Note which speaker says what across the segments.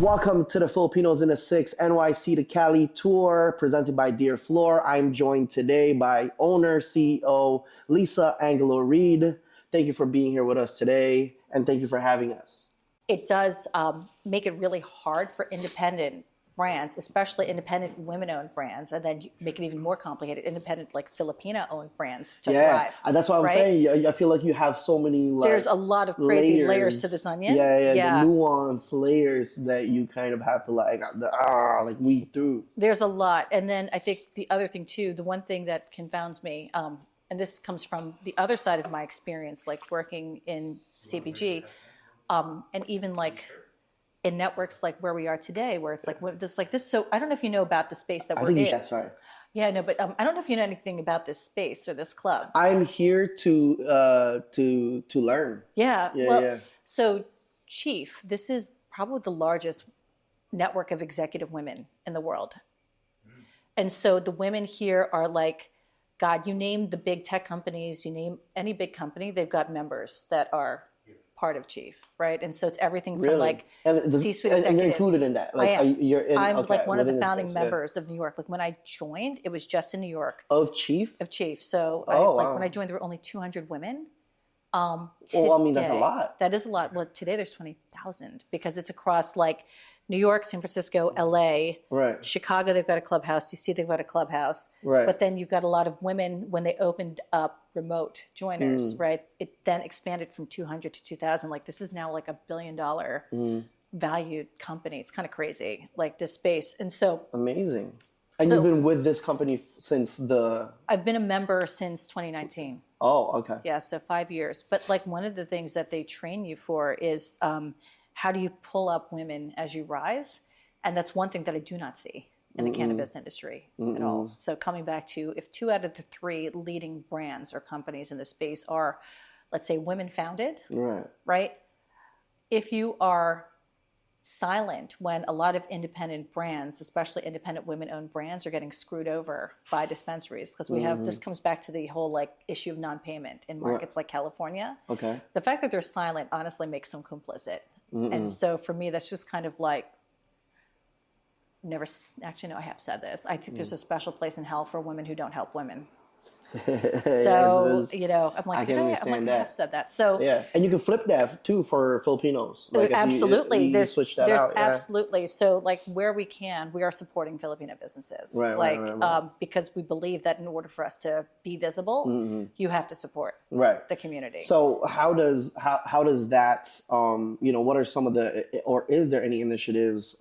Speaker 1: Welcome to the Filipinos in the Six NYC to Cali tour presented by Dear Flor. I'm joined today by owner, CEO, Lisa Angulo Reid. Thank you for being here with us today, and thank you for having us.
Speaker 2: It does make it really hard for independent brands, especially independent women-owned brands, and then you make it even more complicated, independent like Filipina-owned brands to thrive.
Speaker 1: That's what I'm saying. I feel like you have so many
Speaker 2: there's a lot of crazy layers to this onion.
Speaker 1: The nuanced layers that you kind of have to like weed through.
Speaker 2: There's a lot. And then I think the other thing too, the one thing that confounds me, and this comes from the other side of my experience, like working in CPG, and even like in networks like where we are today, where it's like this. So I don't know if you know about the space that we're in.
Speaker 1: That's right.
Speaker 2: Yeah, no, but I don't know if you know anything about this space or this club.
Speaker 1: I'm here to learn.
Speaker 2: Yeah. So Chief, this is probably the largest network of executive women in the world. And so the women here are like, God, you name the big tech companies, you name any big company, they've got members that are part of Chief, right? And so it's everything from like C-suite executives.
Speaker 1: And you're included in that. Like,
Speaker 2: I'm like one of the founding members of New York. Like when I joined, it was just in New York.
Speaker 1: Of Chief?
Speaker 2: Of Chief. So when I joined, there were only 200 women.
Speaker 1: That's a lot.
Speaker 2: That is a lot. Well, today there's 20,000 because it's across like New York, San Francisco, LA,
Speaker 1: right.
Speaker 2: Chicago, they've got a clubhouse. DC, they've got a clubhouse.
Speaker 1: Right.
Speaker 2: But then you've got a lot of women when they opened up remote joiners, right? It then expanded from 200 to 2,000. Like this is now like $1 billion valued company. It's kind of crazy, like this space. And so
Speaker 1: amazing. And you've been with this company since
Speaker 2: I've been a member since 2019.
Speaker 1: Oh, okay.
Speaker 2: Yeah, so 5 years. But like one of the things that they train you for is how do you pull up women as you rise? And that's one thing that I do not see in the cannabis industry at all. So coming back to if 2 out of the 3 leading brands or companies in the space are, let's say, women founded, right? If you are silent when a lot of independent brands, especially independent women-owned brands, are getting screwed over by dispensaries, because we have, this comes back to the whole like issue of non-payment in markets like California.
Speaker 1: Okay.
Speaker 2: The fact that they're silent honestly makes them complicit. And so for me, that's just kind of like, actually, no, I have said this. I think there's a special place in hell for women who don't help women. So, I'm like, I have said that. So
Speaker 1: yeah, and you can flip that too for Filipinos. Like
Speaker 2: absolutely,
Speaker 1: there's switch that out.
Speaker 2: Absolutely. So, like where we can, we are supporting Filipino businesses, right. Because we believe that in order for us to be visible, you have to support the community.
Speaker 1: So, how does that? What are some of or is there any initiatives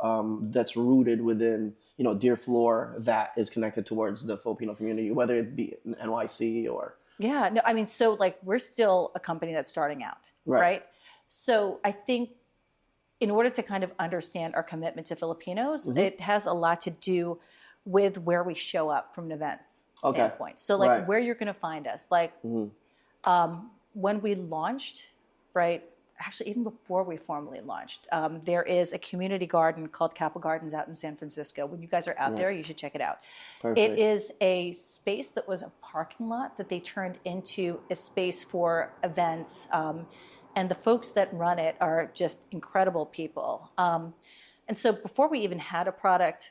Speaker 1: that's rooted within Dear Flor that is connected towards the Filipino community, whether it be in NYC or?
Speaker 2: Yeah, no, I mean, so like we're still a company that's starting out, right? So I think in order to kind of understand our commitment to Filipinos, it has a lot to do with where we show up from an events standpoint. So like where you're going to find us, like when we launched, right? Actually, even before we formally launched, there is a community garden called Capitol Gardens out in San Francisco. When you guys are out there, you should check it out. Perfect. It is a space that was a parking lot that they turned into a space for events. And the folks that run it are just incredible people. And so before we even had a product,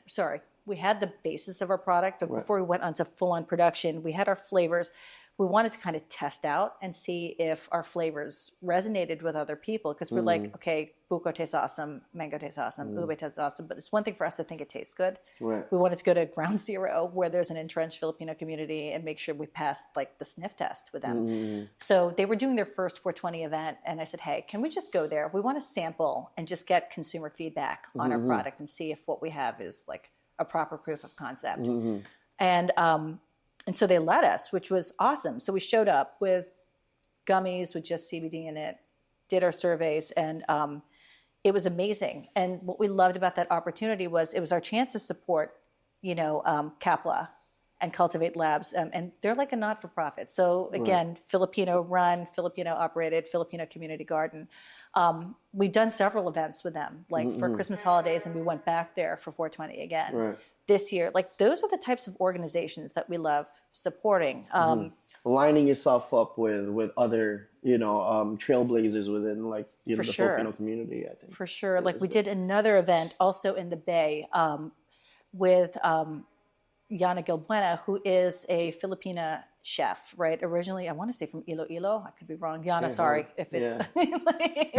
Speaker 2: we had the basis of our product, but before we went on to full-on production, we had our flavors. We wanted to kind of test out and see if our flavors resonated with other people, because we're like, okay, buko tastes awesome, mango tastes awesome, ube tastes awesome, but it's one thing for us to think it tastes good. Right. We wanted to go to ground zero where there's an entrenched Filipino community and make sure we passed like the sniff test with them. So they were doing their first 420 event, and I said, hey, can we just go there? We want to sample and just get consumer feedback on our product and see if what we have is like a proper proof of concept. And so they let us, which was awesome. So we showed up with gummies with just CBD in it, did our surveys, and it was amazing. And what we loved about that opportunity was it was our chance to support, CAPLA and Cultivate Labs. And they're like a not-for-profit. So again, Filipino run, Filipino operated, Filipino community garden. We've done several events with them, like for Christmas holidays, and we went back there for 420 again. This year, like those are the types of organizations that we love supporting.
Speaker 1: Lining yourself up with other trailblazers within like
Speaker 2: For
Speaker 1: the
Speaker 2: sure.
Speaker 1: Filipino community. I think
Speaker 2: For sure. Like we did another event also in the Bay with Yana Gilbuena, who is a Filipina chef, right? Originally, I want to say from Iloilo. I could be wrong. Yana, sorry if it's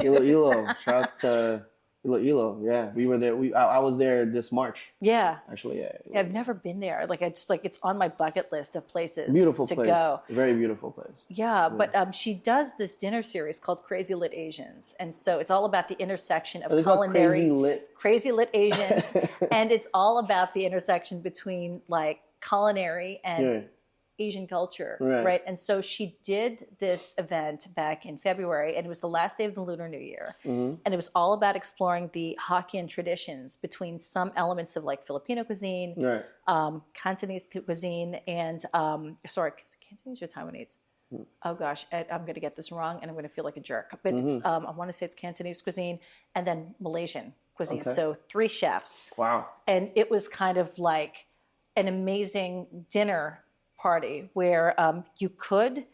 Speaker 1: Iloilo. Shouts to Iloilo. Yeah, we were there. I was there this March.
Speaker 2: Yeah.
Speaker 1: Actually, yeah.
Speaker 2: I've never been there. Like it's on my bucket list of places
Speaker 1: Beautiful
Speaker 2: to
Speaker 1: place.
Speaker 2: go.
Speaker 1: Very beautiful place.
Speaker 2: Yeah, but she does this dinner series called Crazy Lit Asians, and so it's all about the intersection of culinary, Crazy Lit Asians, and it's all about the intersection between like culinary and Asian culture, right? And so she did this event back in February, and it was the last day of the Lunar New Year, and it was all about exploring the Hokkien traditions between some elements of like Filipino cuisine, Cantonese cuisine, and Cantonese or Taiwanese? Oh gosh, I'm going to get this wrong, and I'm going to feel like a jerk. But it's, I want to say it's Cantonese cuisine, and then Malaysian cuisine. Okay. So 3 chefs.
Speaker 1: Wow!
Speaker 2: And it was kind of like an amazing dinner party where you could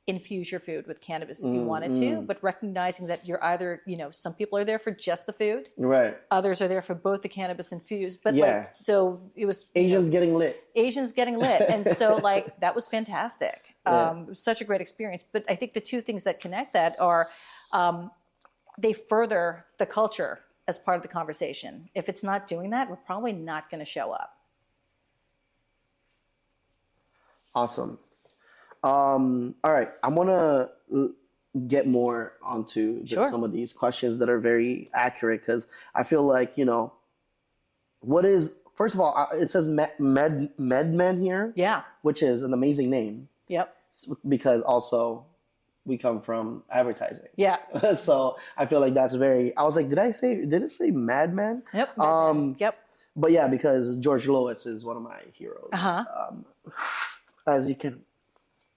Speaker 2: infuse your food with cannabis if you wanted to, but recognizing that you're either, some people are there for just the food, right? Others are there for both the cannabis infused, but like, so it was
Speaker 1: Asians getting lit.
Speaker 2: And so like, that was fantastic. It was such a great experience. But I think the 2 things that connect that are, they further the culture as part of the conversation. If it's not doing that, we're probably not going to show up.
Speaker 1: Awesome. All right. I want to get more onto some of these questions that are very accurate because I feel like, first of all, it says MedMen here. Yeah. Which is an amazing name. Yep. Because also we come from advertising. Yeah. So I feel like that's I was like, did it say Madman? Yep. Yep. But yeah, because George Lois is one of my heroes. As you can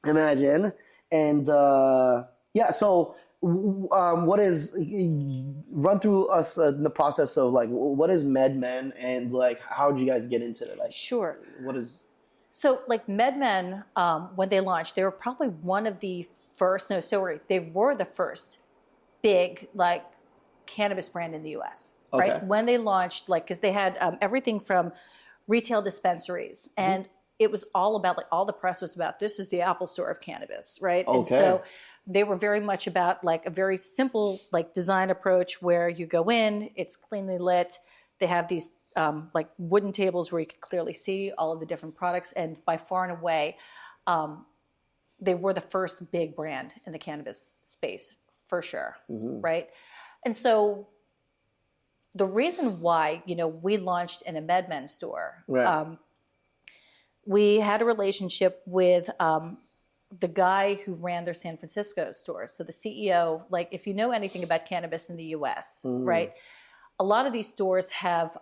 Speaker 1: imagine. And so what is, run through us the process of like, what is MedMen and like, how did you guys get into it? Like,
Speaker 2: sure.
Speaker 1: What is...
Speaker 2: So like MedMen, when they launched, they were probably one of the first, they were the first big like cannabis brand in the US, right? When they launched, like, cause they had everything from retail dispensaries and it was all about, like, all the press was about, this is the Apple Store of cannabis, right? Okay. And so they were very much about, like, a very simple, like, design approach where you go in, it's cleanly lit. They have these, like, wooden tables where you can clearly see all of the different products. And by far and away, they were the first big brand in the cannabis space, for sure, right? And so the reason why, we launched in a MedMen store, we had a relationship with the guy who ran their San Francisco store. So the CEO, like if you know anything about cannabis in the US, right? A lot of these stores have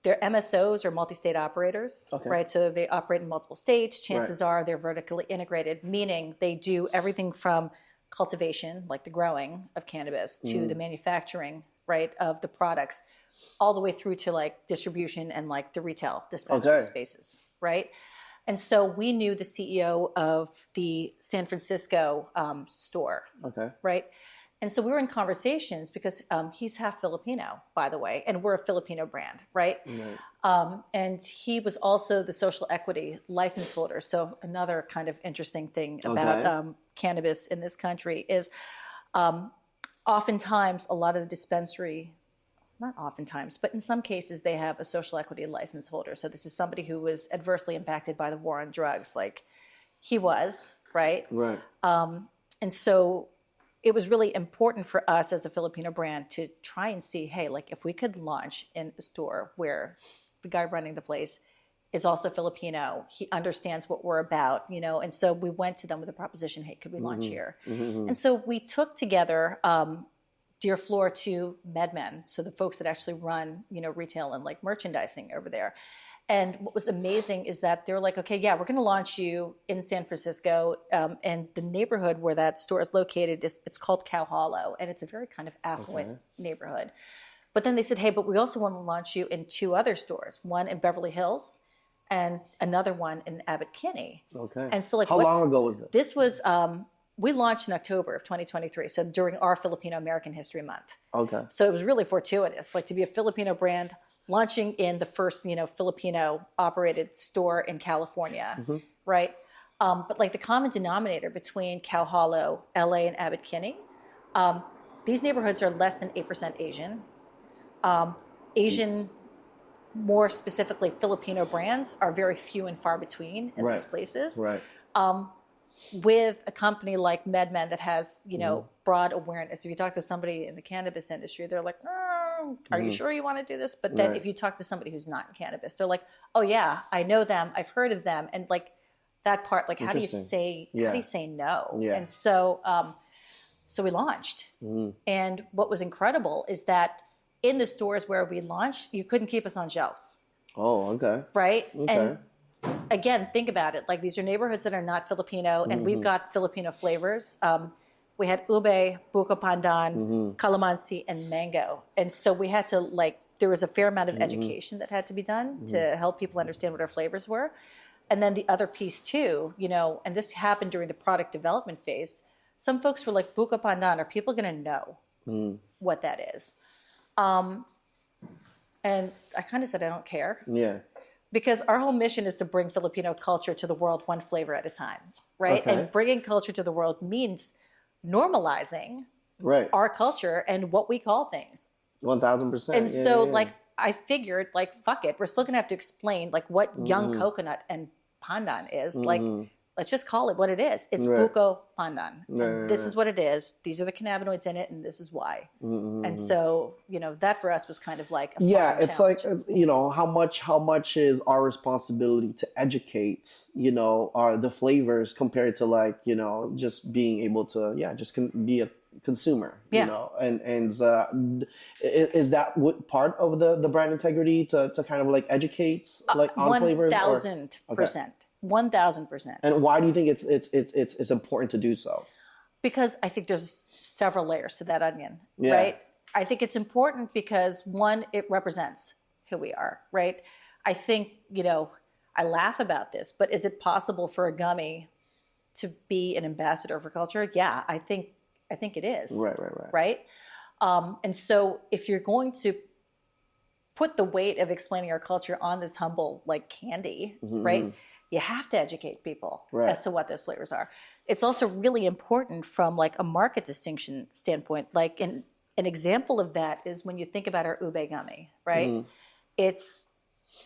Speaker 2: their MSOs or multi-state operators, right? So they operate in multiple states. Chances are they're vertically integrated, meaning they do everything from cultivation, like the growing of cannabis, to the manufacturing, right, of the products, all the way through to like distribution and like the retail dispensary spaces, right? And so we knew the CEO of the San Francisco store, right? And so we were in conversations because he's half Filipino, by the way, and we're a Filipino brand, right? And he was also the social equity license holder. So another kind of interesting thing about cannabis in this country is oftentimes a lot of the dispensary, not oftentimes, but in some cases they have a social equity license holder. So this is somebody who was adversely impacted by the war on drugs, like he was, right? Right. And so it was really important for us as a Filipino brand to try and see, hey, like if we could launch in a store where the guy running the place is also Filipino, he understands what we're about, you know? And so we went to them with a proposition, hey, could we launch here? And so we took together Dear Flor to MedMen, so the folks that actually run, you know, retail and like merchandising over there. And what was amazing is that they're like, okay, yeah, we're going to launch you in San Francisco. And the neighborhood where that store is located, it's called Cow Hollow. And it's a very kind of affluent neighborhood. But then they said, hey, but we also want to launch you in 2 other stores, one in Beverly Hills and another one in Abbot Kinney. Okay. And so like,
Speaker 1: how long ago was it?
Speaker 2: This was we launched in October of 2023, so during our Filipino American History Month.
Speaker 1: Okay.
Speaker 2: So it was really fortuitous, like to be a Filipino brand launching in the first, Filipino operated store in California, right? But like the common denominator between Cow Hollow, LA, and Abbot Kinney, these neighborhoods are less than 8% Asian. Asian, more specifically Filipino brands, are very few and far between in these places.
Speaker 1: Right.
Speaker 2: With a company like MedMen that has, broad awareness. If you talk to somebody in the cannabis industry, they're like, are you sure you want to do this? But then if you talk to somebody who's not in cannabis, they're like, oh yeah, I know them. I've heard of them. And like that part, like how do you say no?
Speaker 1: Yeah.
Speaker 2: And so, so we launched. And what was incredible is that in the stores where we launched, you couldn't keep us on shelves.
Speaker 1: Oh, okay.
Speaker 2: Right?
Speaker 1: Okay.
Speaker 2: And again, think about it. Like these are neighborhoods that are not Filipino, and we've got Filipino flavors. We had ube, buko pandan, calamansi, and mango. And so we had to there was a fair amount of education that had to be done to help people understand what our flavors were. And then the other piece too, and this happened during the product development phase. Some folks were like, buko pandan, are people going to know what that is? And I kind of said, I don't care.
Speaker 1: Yeah.
Speaker 2: Because our whole mission is to bring Filipino culture to the world one flavor at a time, right?
Speaker 1: Okay.
Speaker 2: And bringing culture to the world means normalizing our culture and what we call things.
Speaker 1: 1,000%.
Speaker 2: And so, I figured, fuck it. We're still going to have to explain, what young coconut and pandan is. Let's just call it what it is. It's buko pandan. This is what it is. These are the cannabinoids in it, and this is why. And so, that for us was kind of like a
Speaker 1: it's challenge. How much is our responsibility to educate, the flavors compared to just being able to, just be a consumer, and is that part of the brand integrity to kind of educate on flavors?
Speaker 2: 1,000%. 1,000%.
Speaker 1: And why do you think it's important to do so?
Speaker 2: Because I think there's several layers to that onion, right? I think it's important because one, it represents who we are, right? I think, I laugh about this, but is it possible for a gummy to be an ambassador for culture? Yeah, I think it is. Right? And so if you're going to put the weight of explaining our culture on this humble, candy, right? You have to educate people as to what those flavors are. It's also really important from a market distinction standpoint. An example of that is when you think about our ube gummy, right? It's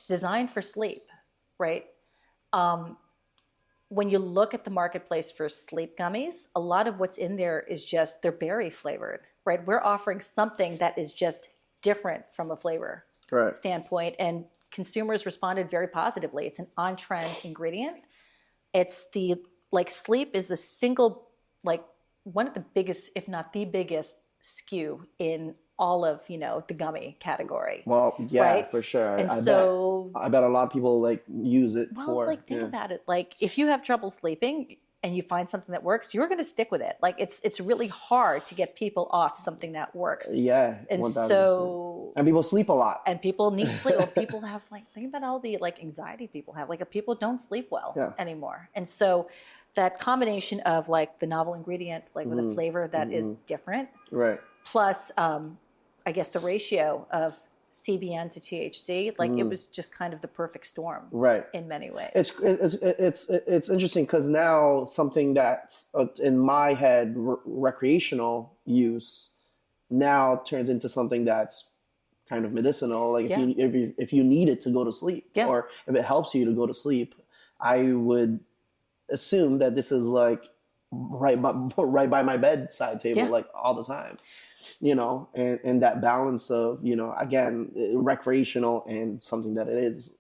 Speaker 2: designed for sleep, right? When you look at the marketplace for sleep gummies, a lot of what's in there is just they're berry flavored, right? We're offering something that is just different from a flavor standpoint, and consumers responded very positively. It's an on-trend ingredient. It's sleep is the single, one of the biggest, if not the biggest SKU in all of, the gummy category.
Speaker 1: Well, yeah, for sure.
Speaker 2: And
Speaker 1: I bet a lot of people use it
Speaker 2: think about it. If you have trouble sleeping and you find something that works, you're going to stick with it. It's really hard to get people off something that works.
Speaker 1: Yeah.
Speaker 2: And
Speaker 1: 1,000%. And people sleep a lot.
Speaker 2: And people need sleep. Well, people have think about all the anxiety people have. People don't sleep well anymore. And so that combination of the novel ingredient, with a flavor that is different.
Speaker 1: Right.
Speaker 2: Plus, I guess the ratio of CBN to THC, it was just kind of the perfect storm, in many ways.
Speaker 1: It's interesting because now something that's in my head recreational use now turns into something that's kind of medicinal. If you need it to go to sleep, or if it helps you to go to sleep, I would assume that this is right by my bedside table, all the time. And that balance of, again, recreational and something that it is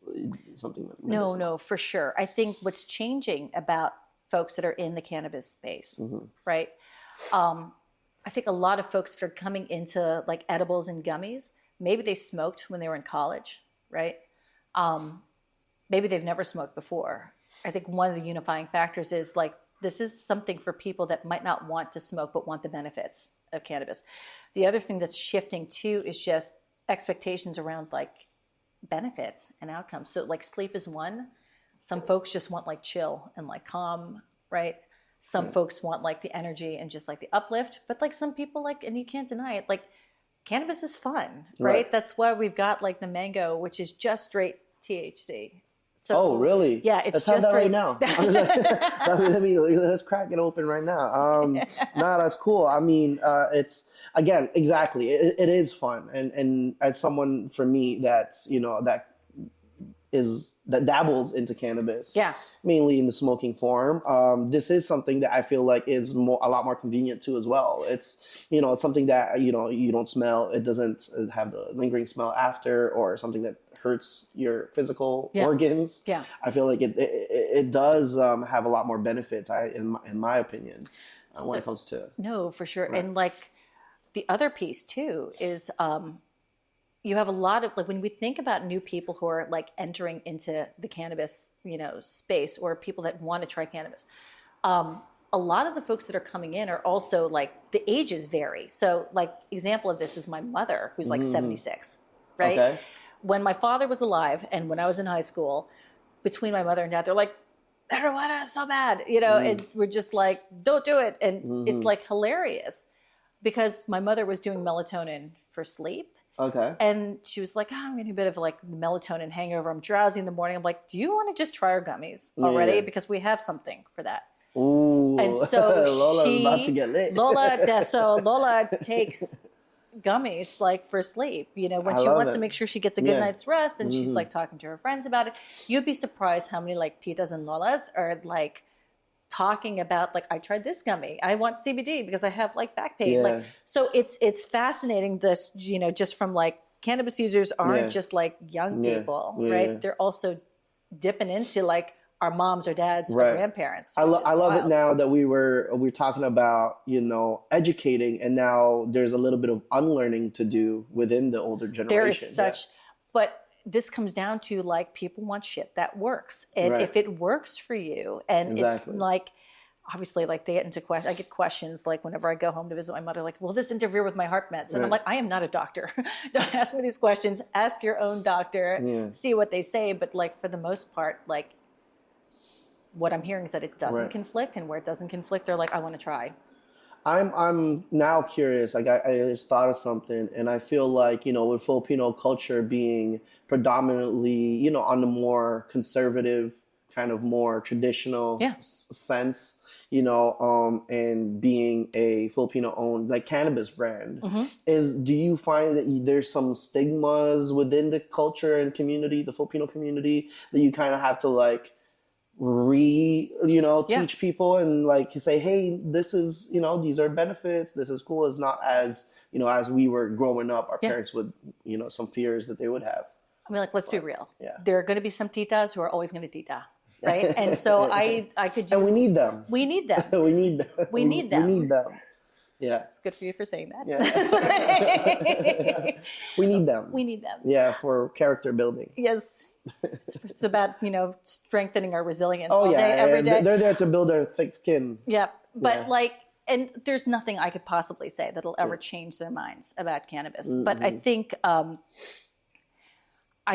Speaker 1: something.
Speaker 2: No, for sure. I think what's changing about folks that are in the cannabis space, right? I think a lot of folks that are coming into edibles and gummies, maybe they smoked when they were in college, right? Maybe they've never smoked before. I think one of the unifying factors is this is something for people that might not want to smoke but want the benefits of cannabis. The other thing that's shifting too is just expectations around benefits and outcomes. So sleep is one. Some folks just want chill and calm, right? Some folks want like the energy and just like the uplift, but like some people like, and you can't deny it, like cannabis is fun, right? That's why we've got like the mango, which is just straight THC. So,
Speaker 1: really?
Speaker 2: Yeah, it's
Speaker 1: let's
Speaker 2: just
Speaker 1: have that
Speaker 2: straight.
Speaker 1: right now. Let's crack it open right now. That's cool. I mean, it's again, exactly. It is fun, and as someone for me that's that dabbles into cannabis, mainly in the smoking form. This is something that I feel like is a lot more convenient too as well. It's it's something that you don't smell. It doesn't have the lingering smell after, or something that hurts your physical organs.
Speaker 2: Yeah,
Speaker 1: I feel like it does have a lot more benefits. In my opinion, when it comes to
Speaker 2: for sure. And like the other piece too is you have a lot of like when we think about new people who are like entering into the cannabis space, or people that want to try cannabis, a lot of the folks that are coming in are also like the ages vary. So like example of this is my mother, who's like 76, right?
Speaker 1: Okay.
Speaker 2: When my father was alive and when I was in high school, between my mother and dad, they're like, marijuana is so bad, and we're just like, don't do it. And it's like hilarious because my mother was doing melatonin for sleep.
Speaker 1: Okay.
Speaker 2: And she was like, I'm getting a bit of like melatonin hangover. I'm drowsy in the morning. I'm like, do you want to just try our gummies already? Yeah. Because we have something for that.
Speaker 1: Ooh.
Speaker 2: And so
Speaker 1: Lola's about to get lit.
Speaker 2: Lola takes gummies like for sleep, when she wants to make sure she gets a good night's rest, and she's like talking to her friends about it. You'd be surprised how many like titas and lolas are like talking about like, I tried this gummy, I want CBD because I have like back pain. Like, so it's fascinating this, just from like cannabis users aren't just like young people, right? They're also dipping into like our moms or dads or grandparents.
Speaker 1: I love it now that we're talking about, educating, and now there's a little bit of unlearning to do within the older generation.
Speaker 2: There is such, but this comes down to like people want shit that works. And if it works for you, and it's like, obviously like they get into questions, I get questions like whenever I go home to visit my mother, like, will this interfere with my heart meds? And I'm like, I am not a doctor. Don't ask me these questions. Ask your own doctor, see what they say. But like for the most part, like what I'm hearing is that it doesn't conflict, and where it doesn't conflict, they're like, I want to try.
Speaker 1: I'm now curious. Like I just thought of something, and I feel like, with Filipino culture being predominantly, on the more conservative, kind of more traditional sense, and being a Filipino-owned like cannabis brand, do you find that there's some stigmas within the culture and community, the Filipino community, that you kind of have to like teach people and like say, hey, this is, these are benefits, this is cool. It's not as, as we were growing up, our parents would, some fears that they would have.
Speaker 2: I mean, like, let's be real. There are going to be some titas who are always going to tita, right? And so I could do...
Speaker 1: And we need them.
Speaker 2: We need them.
Speaker 1: We need them.
Speaker 2: We need them.
Speaker 1: We need them. Yeah.
Speaker 2: It's good for you for saying that.
Speaker 1: Yeah. We need them.
Speaker 2: We need them.
Speaker 1: Yeah, for character building.
Speaker 2: Yes. It's about, strengthening our resilience all day, every day.
Speaker 1: They're there to build our thick skin.
Speaker 2: Yeah. But like, and there's nothing I could possibly say that'll ever change their minds about cannabis. But I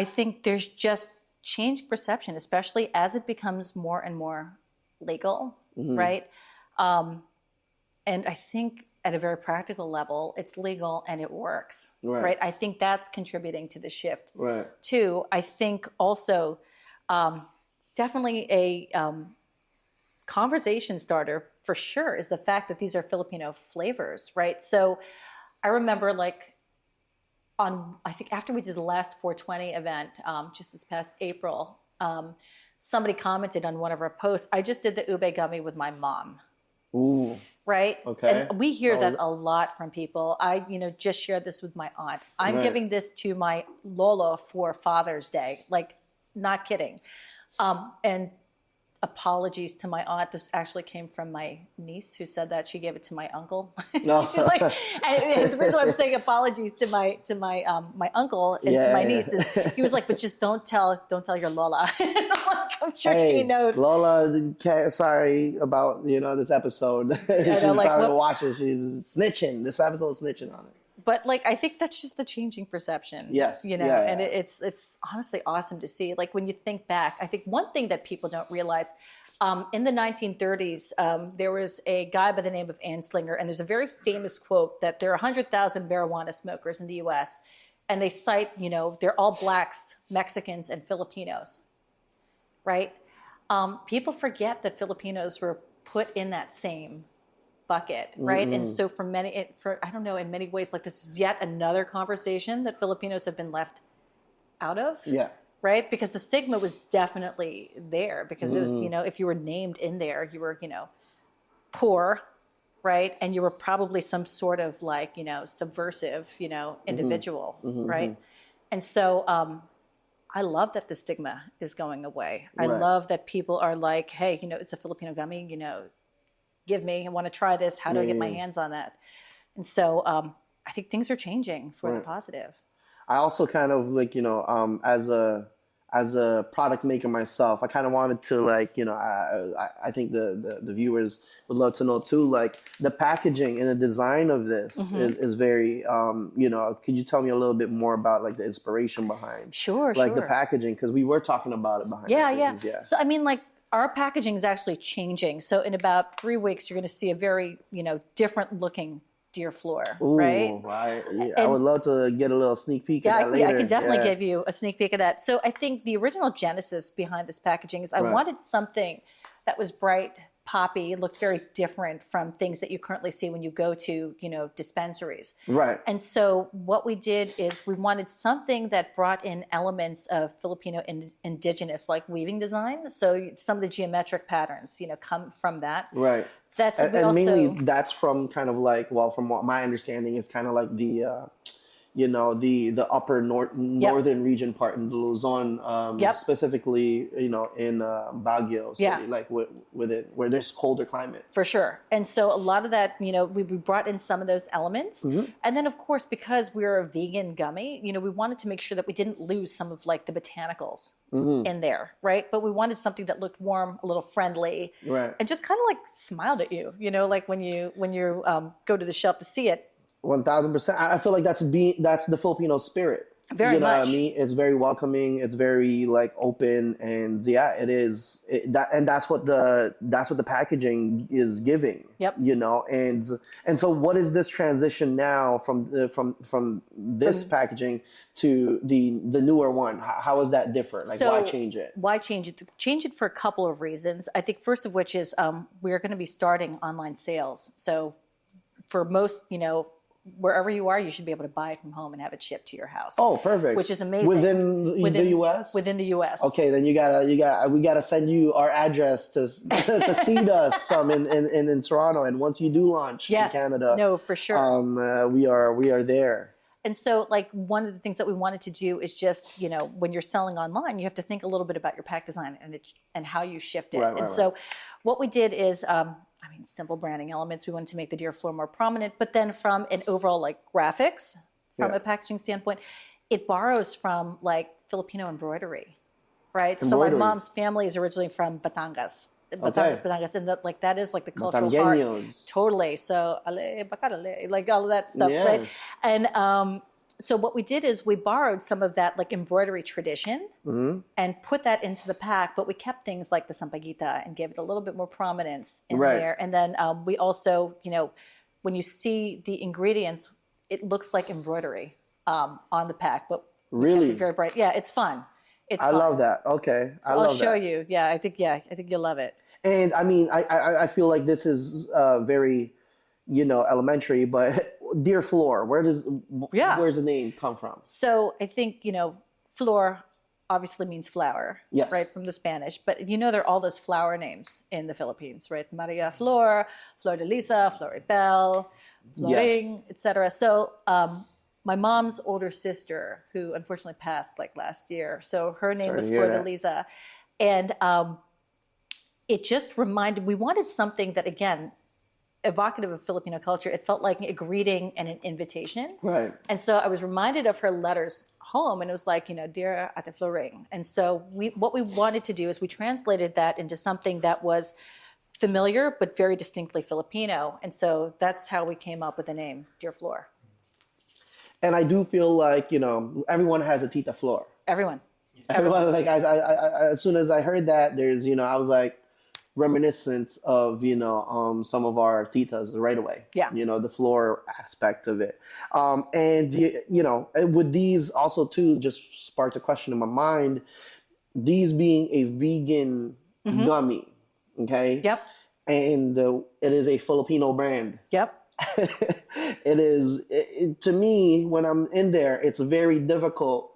Speaker 2: think there's just changed perception, especially as it becomes more and more legal, right? And I think at a very practical level, it's legal and it works, right? I think that's contributing to the shift.
Speaker 1: Right.
Speaker 2: Too, I think also definitely a conversation starter for sure is the fact that these are Filipino flavors, right? So I remember like I think after we did the last 420 event, just this past April, somebody commented on one of our posts, I just did the ube gummy with my mom.
Speaker 1: Ooh.
Speaker 2: Right?
Speaker 1: Okay.
Speaker 2: And we hear that a lot from people. I, just shared this with my aunt. I'm giving this to my Lolo for Father's Day. Like, not kidding. And apologies to my aunt. This actually came from my niece who said that she gave it to my uncle.
Speaker 1: No.
Speaker 2: She's like, and the reason why I'm saying apologies to my uncle and to my niece is he was like, but just don't tell your Lola. I'm sure she knows.
Speaker 1: Lola, sorry about this episode. She's probably watching. She's snitching. This episode's snitching on it.
Speaker 2: But like, I think that's just the changing perception.
Speaker 1: Yes.
Speaker 2: And it's honestly awesome to see. Like when you think back, I think one thing that people don't realize, In the 1930s, there was a guy by the name of Anslinger, and there's a very famous quote that there are 100,000 marijuana smokers in the U.S., and they cite, they're all blacks, Mexicans, and Filipinos, right? People forget that Filipinos were put in that same bucket, right? And so I don't know, in many ways, like this is yet another conversation that Filipinos have been left out of.
Speaker 1: Yeah.
Speaker 2: Right? Because the stigma was definitely there because it was, if you were named in there, you were, poor, right? And you were probably some sort of like, subversive, individual, right? And so I love that the stigma is going away. I love that people are like, hey, it's a Filipino gummy, give me, I want to try this. How do I get my hands on that? And so I think things are changing for the positive.
Speaker 1: I also kind of like, as a product maker myself, I kind of wanted to like, I think the viewers would love to know too, like the packaging and the design of this is very, could you tell me a little bit more about like the inspiration behind the packaging? Because we were talking about it behind the scenes. Yeah.
Speaker 2: So, I mean, like our packaging is actually changing. So in about 3 weeks, you're going to see a very, different looking Dear Flor, right?
Speaker 1: I would love to get a little sneak peek of that later.
Speaker 2: I can definitely give you a sneak peek of that. So I think the original genesis behind this packaging is I wanted something that was bright, poppy, looked very different from things that you currently see when you go to, dispensaries.
Speaker 1: Right.
Speaker 2: And so what we did is we wanted something that brought in elements of Filipino indigenous, like weaving design. So some of the geometric patterns, come from that.
Speaker 1: Right. Mainly that's from kind of like, from what my understanding is kind of like the the upper northern region part in the Luzon, specifically, in Baguio City, like within where there's colder climate.
Speaker 2: For sure. And so a lot of that, we brought in some of those elements. And then of course, because we're a vegan gummy, we wanted to make sure that we didn't lose some of like the botanicals in there, right? But we wanted something that looked warm, a little friendly,
Speaker 1: right?
Speaker 2: And just kind of like smiled at you, like when you go to the shelf to see it.
Speaker 1: 1,000%. I feel like that's the Filipino spirit.
Speaker 2: Very much.
Speaker 1: What I mean? It's very welcoming. It's very like open, and it is that's what the packaging is giving.
Speaker 2: Yep.
Speaker 1: And so what is this transition now from this packaging to the newer one? How is that different? Like, why change it?
Speaker 2: Why change it? Change it for a couple of reasons. I think first of which is we're going to be starting online sales. So for most, wherever you are, you should be able to buy it from home and have it shipped to your house.
Speaker 1: Oh, perfect!
Speaker 2: Which is amazing.
Speaker 1: Within the U.S.
Speaker 2: Within the U.S.
Speaker 1: Okay, then we gotta send you our address to seed us some in Toronto, and once you do launch in Canada,
Speaker 2: no, for sure,
Speaker 1: we are there.
Speaker 2: And so, like, one of the things that we wanted to do is just, when you're selling online, you have to think a little bit about your pack design and how you shift it. So, what we did is. Simple branding elements. We wanted to make the Dear Flor more prominent, but then from an overall like graphics, from a packaging standpoint, it borrows from like Filipino embroidery, right? So my mom's family is originally from Batangas, and that is like the cultural heart. Totally. So like all of that stuff, right? And so what we did is we borrowed some of that like embroidery tradition and put that into the pack, but we kept things like the sampaguita and gave it a little bit more prominence in there. And then we also, when you see the ingredients, it looks like embroidery on the pack, but
Speaker 1: really
Speaker 2: kept it very bright. Yeah, it's fun.
Speaker 1: I love that. Okay,
Speaker 2: so I'll show you. Yeah, I think you'll love it.
Speaker 1: And I feel like this is very, elementary, but Dear Flor, where's the name come from?
Speaker 2: So I think, Flor obviously means flower, right, from the Spanish. But there are all those flower names in the Philippines, right? Maria Flor, Flor de Lisa, Floribel, Floring, etc. So my mom's older sister, who unfortunately passed like last year, so her name was Flor de Lisa. And it just reminded, we wanted something that, again, evocative of Filipino culture. It felt like a greeting and an invitation.
Speaker 1: Right.
Speaker 2: And so I was reminded of her letters home, and it was like, Dear Ate Floring. And so what we wanted to do is we translated that into something that was familiar but very distinctly Filipino. And so that's how we came up with the name Dear Flor.
Speaker 1: And I do feel like, everyone has a Tita Flor.
Speaker 2: Everyone.
Speaker 1: Like, I as soon as I heard that, there's, I was like, reminiscence of, some of our titas right away.
Speaker 2: Yeah.
Speaker 1: The floor aspect of it. And, with these also too, just sparked a question in my mind, these being a vegan gummy, okay?
Speaker 2: Yep.
Speaker 1: And it is a Filipino brand.
Speaker 2: Yep.
Speaker 1: It is, to me, when I'm in there, it's very difficult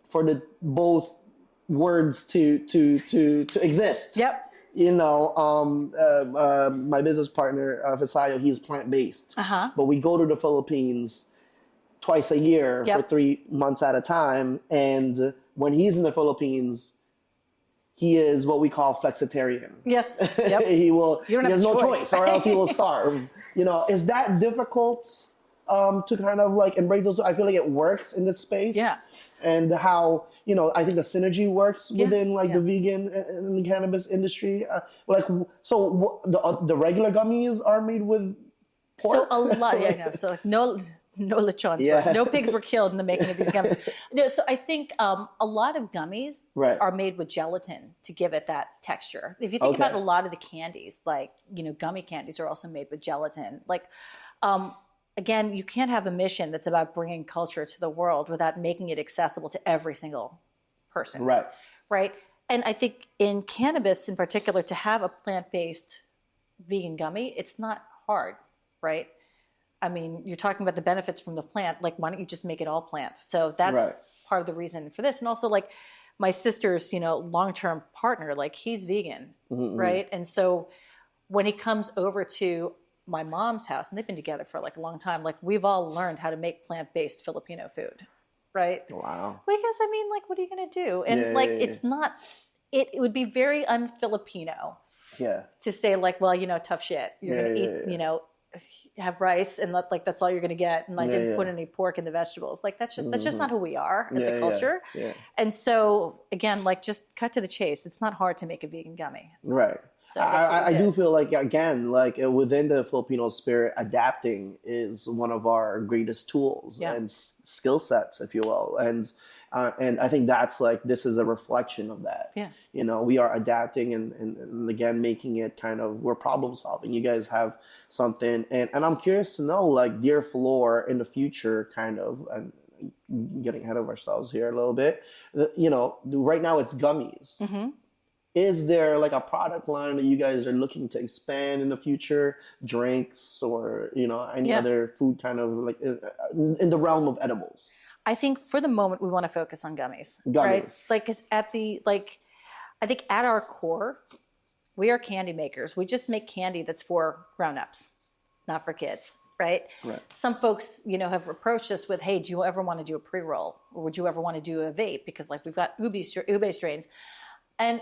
Speaker 1: for the both words to exist.
Speaker 2: Yep.
Speaker 1: My business partner, Visayo, he's plant-based.
Speaker 2: Uh-huh.
Speaker 1: But we go to the Philippines twice a year for 3 months at a time. And when he's in the Philippines, he is what we call flexitarian.
Speaker 2: Yes. Yep.
Speaker 1: He has no
Speaker 2: choice,
Speaker 1: or else he will starve. Is that difficult to kind of like embrace those? I feel like it works in this space.
Speaker 2: Yeah.
Speaker 1: And how, I think the synergy works within the vegan and the cannabis industry. The regular gummies are made with pork?
Speaker 2: So a lot, yeah, I know. So like no lechons, no pigs were killed in the making of these gummies. So I think a lot of gummies are made with gelatin to give it that texture. If you think about a lot of the candies, like, gummy candies are also made with gelatin. Like, again, you can't have a mission that's about bringing culture to the world without making it accessible to every single person.
Speaker 1: Right.
Speaker 2: Right. And I think in cannabis in particular, to have a plant-based vegan gummy, it's not hard, right? I mean, you're talking about the benefits from the plant. Like, why don't you just make it all plant? So that's part of the reason for this. And also, like, my sister's, long-term partner, like, he's vegan, right? And so when he comes over to my mom's house, and they've been together for like a long time, like, we've all learned how to make plant-based Filipino food, right?
Speaker 1: Wow.
Speaker 2: Because, I mean, like, what are you going to do? And it's not, it would be very un-Filipino to say, like, well, tough shit. You're going to eat, have rice and that's all you're going to get, and I didn't put any pork in the vegetables. Like, that's just not who we are as a culture. And so again, like, just cut to the chase. It's not hard to make a vegan gummy,
Speaker 1: right? So I do feel like, again, like, within the Filipino spirit, adapting is one of our greatest tools and skill sets, if you will. And I think that's like, this is a reflection of that.
Speaker 2: Yeah.
Speaker 1: We are adapting and again, making it kind of, we're problem solving. You guys have something. And I'm curious to know, like, Dear Flor in the future, kind of, and getting ahead of ourselves here a little bit, right now it's gummies. Mm-hmm. Is there like a product line that you guys are looking to expand in the future? Drinks or, any other food kind of like in the realm of edibles?
Speaker 2: I think for the moment we want to focus on gummies. Right? Like, 'cause I think at our core, we are candy makers. We just make candy that's for grown-ups, not for kids, right?
Speaker 1: Right.
Speaker 2: Some folks, have approached us with, hey, do you ever want to do a pre-roll? Or would you ever want to do a vape? Because, like, we've got ube strains. And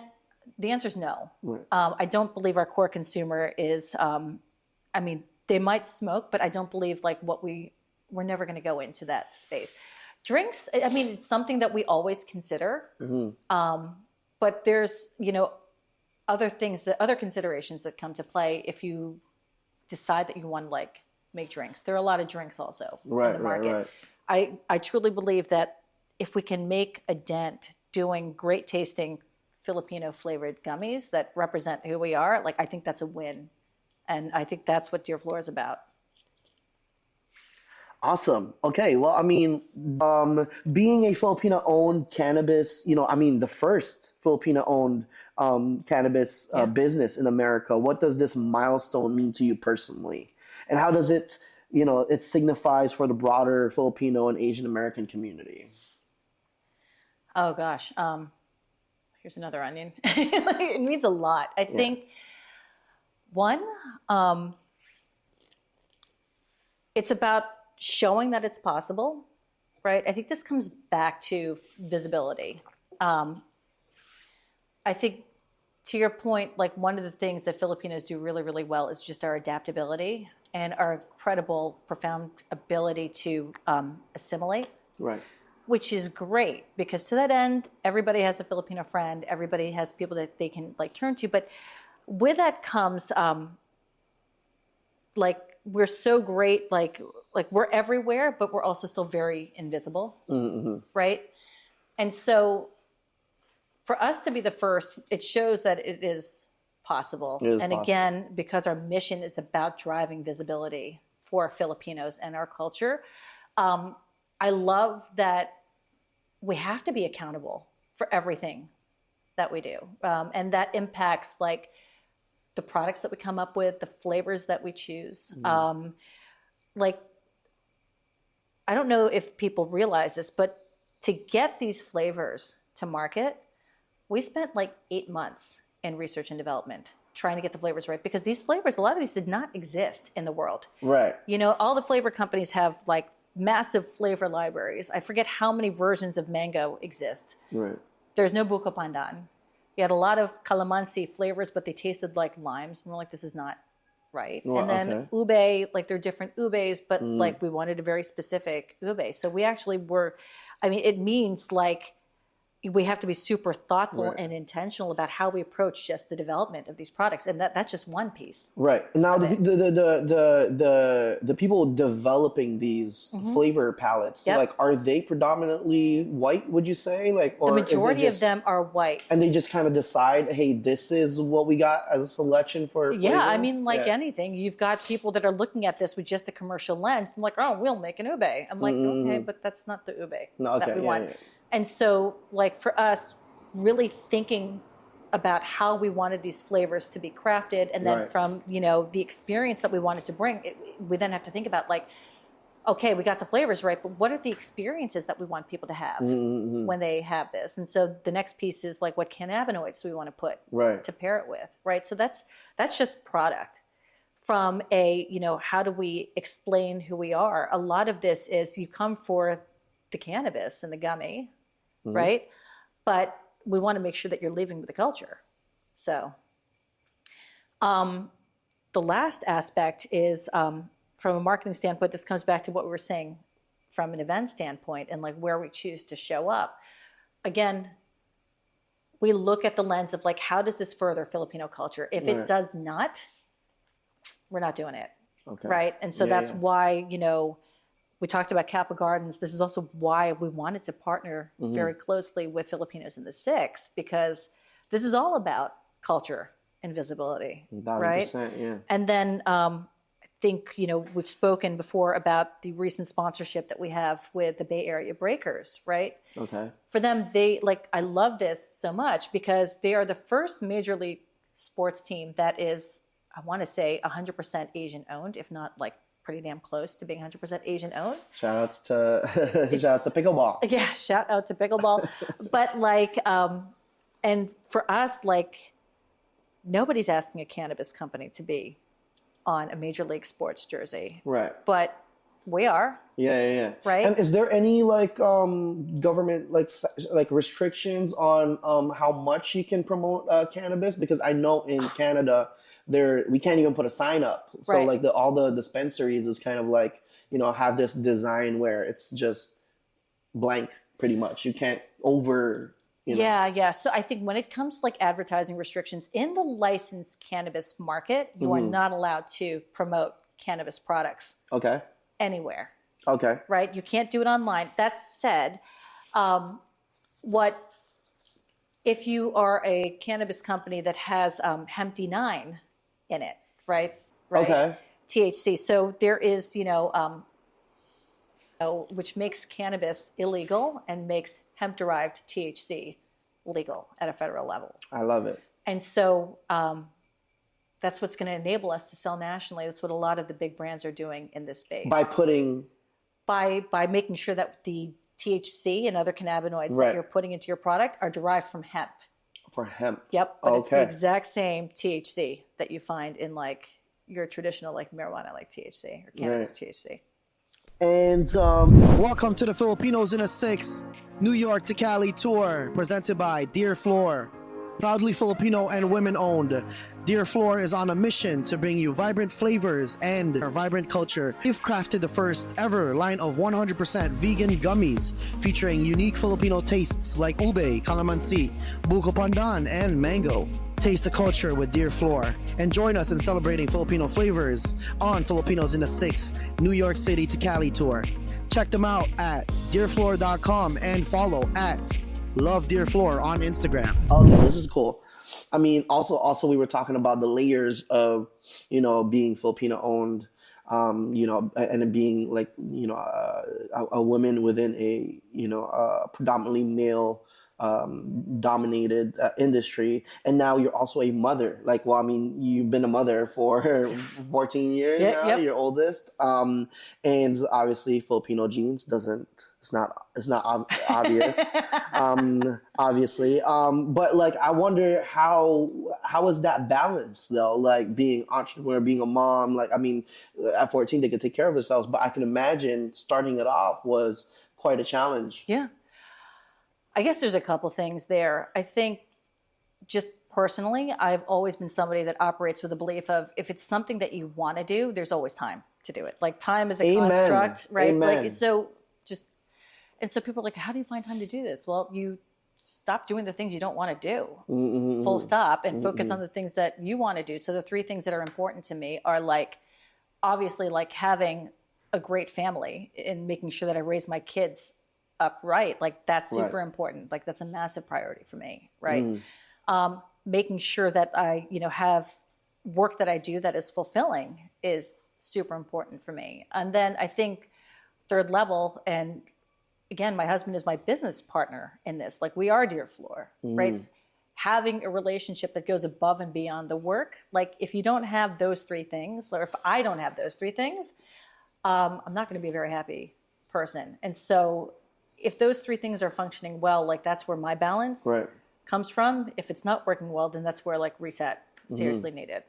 Speaker 2: the answer is no. Right. I don't believe our core consumer is, they might smoke, but I don't believe, like, we're never going to go into that space. Drinks, it's something that we always consider. Mm-hmm. But there's, other considerations that come to play if you decide that you want to, like, make drinks. There are a lot of drinks also in the market. Right. I truly believe that if we can make a dent doing great tasting Filipino flavored gummies that represent who we are, like, I think that's a win. And I think that's what Dear Flor is about.
Speaker 1: Awesome. Okay. Well, being a Filipino-owned cannabis, the first Filipino-owned cannabis business in America, what does this milestone mean to you personally? And how does it, it signifies for the broader Filipino and Asian American community? Oh, gosh.
Speaker 2: Here's another onion. It means a lot. I think, one, it's about showing that it's possible, right? I think this comes back to visibility. I think, to your point, like, one of the things that Filipinos do really, really well is just our adaptability and our incredible, profound ability to assimilate.
Speaker 1: Right.
Speaker 2: Which is great, because to that end, everybody has a Filipino friend. Everybody has people that they can, like, turn to. But with that comes, like, we're so great, like we're everywhere, but we're also still very invisible, right? And so for us to be the first, it shows that it is possible.
Speaker 1: It is
Speaker 2: and
Speaker 1: possible.
Speaker 2: again, because our mission is about driving visibility for Filipinos and our culture, I love that we have to be accountable for everything that we do. And that impacts like the products that we come up with, the flavors that we choose. Like, I don't know if people realize this, but to get these flavors to market, we spent like 8 months in research and development trying to get the flavors right, because these flavors, a lot of these did not exist in the world.
Speaker 1: Right.
Speaker 2: You know, all the flavor companies have like massive flavor libraries. I forget how many versions of mango exist.
Speaker 1: Right.
Speaker 2: There's no buko pandan. You had a lot of calamansi flavors, but they tasted like limes. And we're like, this is not right.
Speaker 1: Well,
Speaker 2: and then ube, like they're different ubes, but like we wanted a very specific ube. So we actually were, I mean, it means like we have to be super thoughtful and intentional about how we approach just the development of these products, and that's just one piece.
Speaker 1: Right. Now the people developing these flavor palettes, like, are they predominantly white? Would you say, like, or
Speaker 2: the majority of them are white,
Speaker 1: and they just kind of decide, hey, this is what we got as a selection for flavors?
Speaker 2: Yeah, I mean, like anything, you've got people that are looking at this with just a commercial lens. I'm like, oh, we'll make an ube. I'm like, okay, but that's not the ube that we want. And so, like, for us, really thinking about how we wanted these flavors to be crafted, and then from, you know, the experience that we wanted to bring, we then have to think about, like, okay, we got the flavors right, but what are the experiences that we want people to have when they have this? And so the next piece is, like, what cannabinoids do we want to put to pair it with, right? So that's just product. From a, you know, how do we explain who we are? A lot of this is you come for the cannabis and the gummy, right? But we want to make sure that you're leaving with the culture. So the last aspect is from a marketing standpoint, this comes back to what we were saying from an event standpoint and like where we choose to show up. Again, we look at the lens of like, how does this further Filipino culture? If it does not, we're not doing it, right? And so that's why, you know, we talked about Kappa Gardens. This is also why we wanted to partner very closely with Filipinos in the Six, because this is all about culture and visibility, 100%, right?
Speaker 1: Yeah.
Speaker 2: And then I think, you know, we've spoken before about the recent sponsorship that we have with the Bay Area Breakers, right?
Speaker 1: Okay.
Speaker 2: For them, they like, I love this so much because they are the first major league sports team that is, I want to say 100% Asian owned, if not like pretty damn close to being 100% Asian owned.
Speaker 1: Shout outs to pickleball.
Speaker 2: Yeah, shout out to pickleball. But like, and for us, like, nobody's asking a cannabis company to be on a major league sports jersey.
Speaker 1: Right.
Speaker 2: But we are.
Speaker 1: Yeah.
Speaker 2: Right.
Speaker 1: And is there any like government like restrictions on how much you can promote cannabis? Because I know in Canada we can't even put a sign up. So like all the dispensaries is kind of like, you know, have this design where it's just blank pretty much. You can't over, you know.
Speaker 2: Yeah. So I think when it comes to like advertising restrictions in the licensed cannabis market, you are not allowed to promote cannabis products.
Speaker 1: Okay.
Speaker 2: Anywhere.
Speaker 1: Okay.
Speaker 2: Right? You can't do it online. That said, if you are a cannabis company that has hemp D9 in it, right?
Speaker 1: Okay.
Speaker 2: THC. So there is, which makes cannabis illegal and makes hemp-derived THC legal at a federal level.
Speaker 1: I love it.
Speaker 2: And so that's what's going to enable us to sell nationally. That's what a lot of the big brands are doing in this space. By making sure that the THC and other cannabinoids that you're putting into your product are derived from hemp.
Speaker 1: For hemp.
Speaker 2: Yep, but it's the exact same THC that you find in like your traditional like marijuana, like THC or cannabis THC.
Speaker 1: And welcome to the Filipinos in a Six New York to Cali tour, presented by Dear Flor. Proudly Filipino and women-owned, Dear Flor is on a mission to bring you vibrant flavors and a vibrant culture. We've crafted the first ever line of 100% vegan gummies featuring unique Filipino tastes like ube, calamansi, buko pandan, and mango. Taste the culture with Dear Flor and join us in celebrating Filipino flavors on Filipinos in the Six New York City to Cali tour. Check them out at dearflor.com and follow at Love Dear Flor on Instagram. Okay, this is cool. I mean, also we were talking about the layers of, being Filipino owned, and it being like, a woman within a, predominantly male dominated industry, and now you're also a mother. Like, well, I mean, you've been a mother for 14 years
Speaker 2: Yeah,
Speaker 1: now,
Speaker 2: yep.
Speaker 1: your oldest, and obviously Filipino genes doesn't. It's not obvious, obviously. But like, I wonder how is that balance though? Like being entrepreneur, being a mom. Like, I mean, at 14 they could take care of themselves, but I can imagine starting it off was quite a challenge.
Speaker 2: Yeah. I guess there's a couple things there. I think just personally, I've always been somebody that operates with a belief of if it's something that you want to do, there's always time to do it. Like time is a
Speaker 1: Amen.
Speaker 2: construct, right?
Speaker 1: Amen.
Speaker 2: Like so just and so people are like, how do you find time to do this? Well, you stop doing the things you don't want to do.
Speaker 1: Mm-hmm.
Speaker 2: Full stop, and focus on the things that you want to do. So the three things that are important to me are like obviously like having a great family and making sure that I raise my kids upright. Like that's super important. Like that's a massive priority for me, right? Making sure that I, have work that I do that is fulfilling is super important for me. And then I think third level, and again, my husband is my business partner in this. Like we are Dear Flor, right? Having a relationship that goes above and beyond the work. Like if you don't have those three things, or if I don't have those three things, I'm not going to be a very happy person. And so if those three things are functioning well, like that's where my balance comes from. If it's not working well, then that's where like reset seriously needed.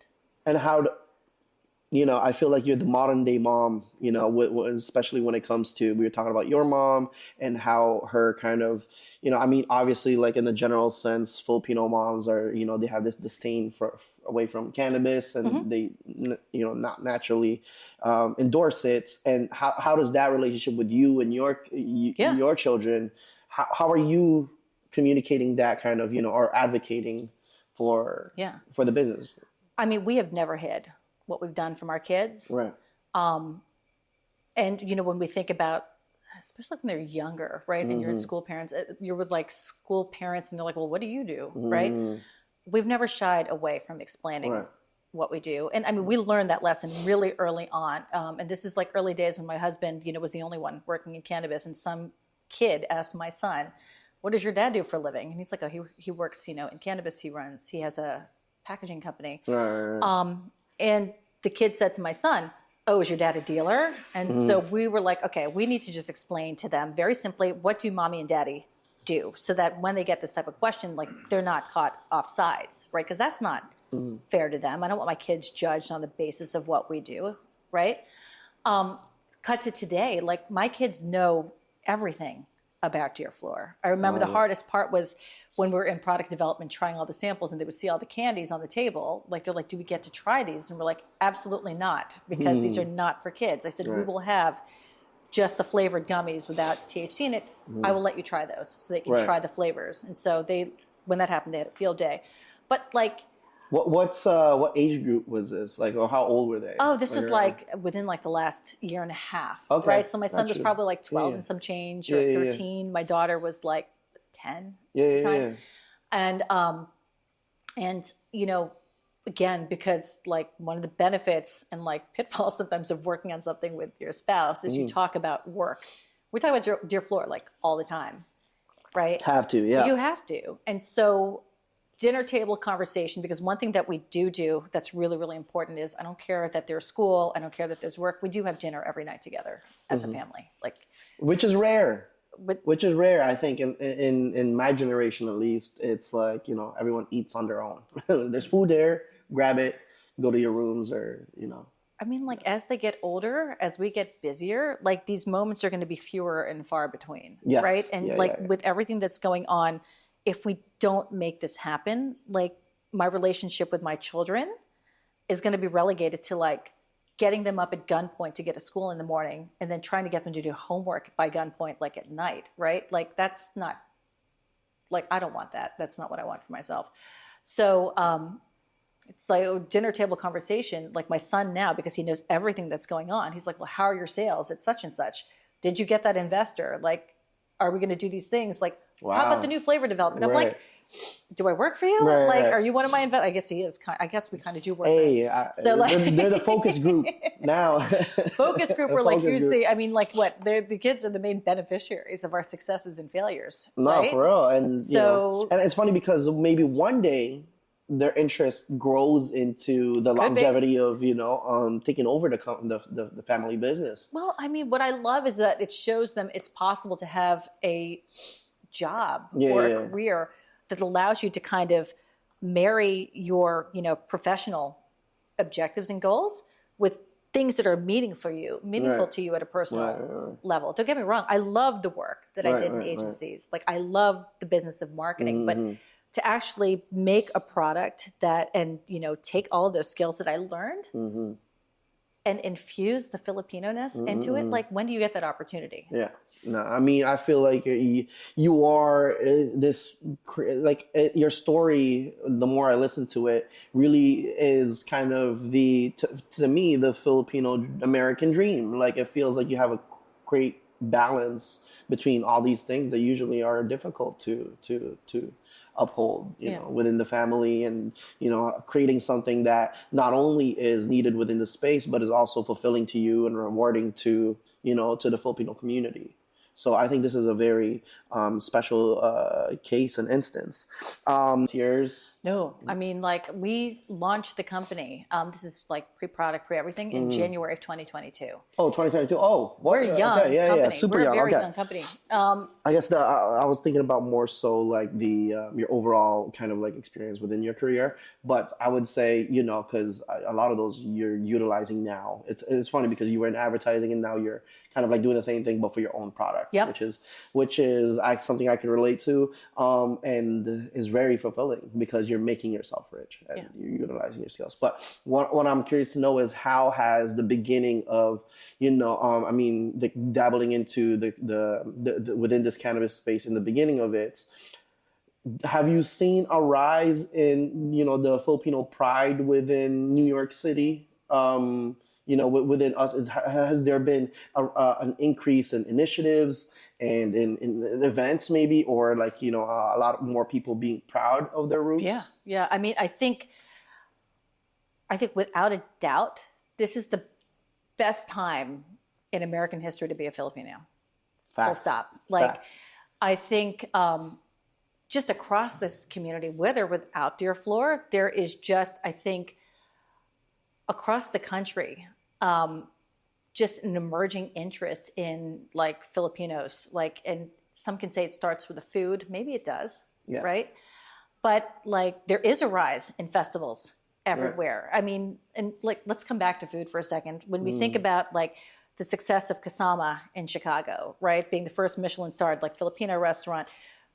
Speaker 1: And I feel like you're the modern day mom, especially when it comes to, we were talking about your mom and how her kind of, I mean, obviously like in the general sense, Filipino moms are, they have this disdain away from cannabis, and they, not naturally endorse it. And how does that relationship with you and your children, how are you communicating that kind of, or advocating for the business?
Speaker 2: I mean, we have never hid what we've done from our kids.
Speaker 1: Right.
Speaker 2: And, when we think about, especially when they're younger, right? And you're in school parents, you're with like school parents and they're like, well, what do you do? Right. We've never shied away from explaining what we do. And I mean, we learned that lesson really early on. And this is like early days when my husband, was the only one working in cannabis, and some kid asked my son, what does your dad do for a living? And he's like, oh, he works, in cannabis. He has a packaging company. Right. And the kid said to my son, oh, is your dad a dealer? And so we were like, okay, we need to just explain to them very simply, what do mommy and daddy do? So that when they get this type of question, like they're not caught off sides, right? Because that's not fair to them. I don't want my kids judged on the basis of what we do, right? Cut to today, like my kids know everything about Dear Flor. I remember the hardest part was when we were in product development trying all the samples, and they would see all the candies on the table. Like they're like, do we get to try these? And we're like, absolutely not, because these are not for kids. I said, we will have just the flavored gummies without THC in it. I will let you try those so they can try the flavors. And so when that happened, they had a field day. But like,
Speaker 1: what age group was this? Like, or how old were they?
Speaker 2: Oh, this was like within like the last year and a half, right? So my son was probably like 12 and some change, or 13. My daughter was like 10 at the time. And again, because like one of the benefits and like pitfalls sometimes of working on something with your spouse is you talk about work. We talk about Dear Flor like all the time, right?
Speaker 1: Have to, yeah.
Speaker 2: You have to. And so dinner table conversation, because one thing that we do that's really, really important is I don't care that there's school, I don't care that there's work. We do have dinner every night together as a family,
Speaker 1: which is rare. I think in my generation, at least. It's like, everyone eats on their own. There's food there, grab it, go to your rooms, or
Speaker 2: I mean, like as they get older, as we get busier, like these moments are going to be fewer and far between, right? And with everything that's going on, if we don't make this happen, like my relationship with my children is going to be relegated to like getting them up at gunpoint to get to school in the morning, and then trying to get them to do homework by gunpoint, like at night, right? Like that's not, like, I don't want that. That's not what I want for myself. So it's like a dinner table conversation, like my son now, because he knows everything that's going on. He's like, well, how are your sales at such and such? Did you get that investor? Like, are we going to do these things? Like,
Speaker 1: Wow.
Speaker 2: How about the new flavor development? I'm like, do I work for you? Are you one of my investors? I guess he is. I guess we kind of do work for him. So
Speaker 1: they're the focus group now.
Speaker 2: Focus group, we're like, here's the, I mean, like what? The kids are the main beneficiaries of our successes and failures.
Speaker 1: No,
Speaker 2: right?
Speaker 1: for real. And, and it's funny because maybe one day their interest grows into the longevity of, taking over the family business.
Speaker 2: Well, I mean, what I love is that it shows them it's possible to have a job or a career that allows you to kind of marry your, professional objectives and goals with things that are meaningful to you at a personal level. Don't get me wrong. I love the work that I did in agencies. Like, I love the business of marketing, but to actually make a product that, and, take all of those skills that I learned and infuse the Filipino-ness into it. Like, when do you get that opportunity?
Speaker 1: Yeah. No, I mean, I feel like you are this, like your story, the more I listen to it, really is kind of to me, the Filipino American dream. Like, it feels like you have a great balance between all these things that usually are difficult to uphold, you know, within the family, and, creating something that not only is needed within the space, but is also fulfilling to you and rewarding to the Filipino community. So I think this is a very special case and instance. Yours?
Speaker 2: No, I mean, like, we launched the company. This is like pre-product, pre-everything in January of 2022.
Speaker 1: Oh, 2022. Oh,
Speaker 2: we're a young company.
Speaker 1: Yeah, super young.
Speaker 2: We're a very young company.
Speaker 1: I guess I was thinking about more so like your overall kind of like experience within your career. But I would say, because a lot of those you're utilizing now. It's funny because you were in advertising and now you're kind of like doing the same thing, but for your own products, which is something I can relate to, and is very fulfilling because you're making yourself rich and you're utilizing your skills. But what I'm curious to know is, how has the beginning of, dabbling into the within this cannabis space, in the beginning of it, have you seen a rise in, the Filipino pride within New York City? Within us, has there been an increase in initiatives and in events maybe, or like, a lot more people being proud of their roots?
Speaker 2: Yeah. I mean, I think without a doubt, this is the best time in American history to be a Filipino. Full stop. Like, Facts. I think just across this community, with or without Dear Flor, there is just, I think, across the country, just an emerging interest in like Filipinos, like, and some can say it starts with the food. Maybe it does, right? But like, there is a rise in festivals everywhere. Right. I mean, and like, let's come back to food for a second. When we think about like the success of Kasama in Chicago, right? Being the first Michelin-starred like Filipino restaurant,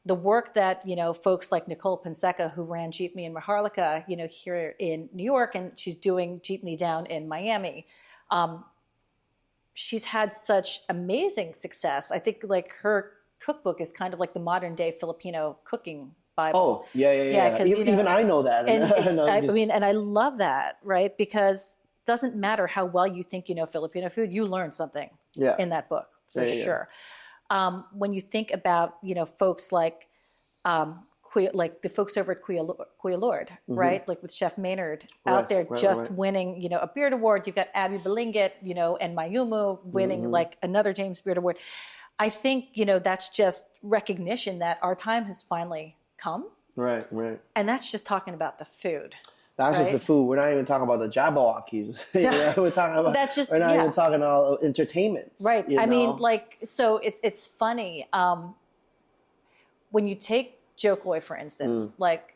Speaker 2: the work that, folks like Nicole Ponseca, who ran Jeepney in Maharlika, here in New York, and she's doing Jeepney down in Miami. She's had such amazing success. I think like her cookbook is kind of like the modern day Filipino cooking Bible.
Speaker 1: Oh, yeah. Even I know that.
Speaker 2: And and I love that, right? Because it doesn't matter how well you think you know Filipino food, you learn something in that book, for sure. When you think about, folks like the folks over at Kuya Lord, right? Like with Chef Maynard out there winning, a Beard Award. You've got Abby Belingit, and Mayumu winning like another James Beard Award. I think, that's just recognition that our time has finally come. Right. And that's just talking about the food.
Speaker 1: That's just the food. We're not even talking about the Jabberwockies. We're talking about. We're not even talking all entertainment.
Speaker 2: Right. I mean, like, so it's funny. When you take Joe Coy, for instance, like,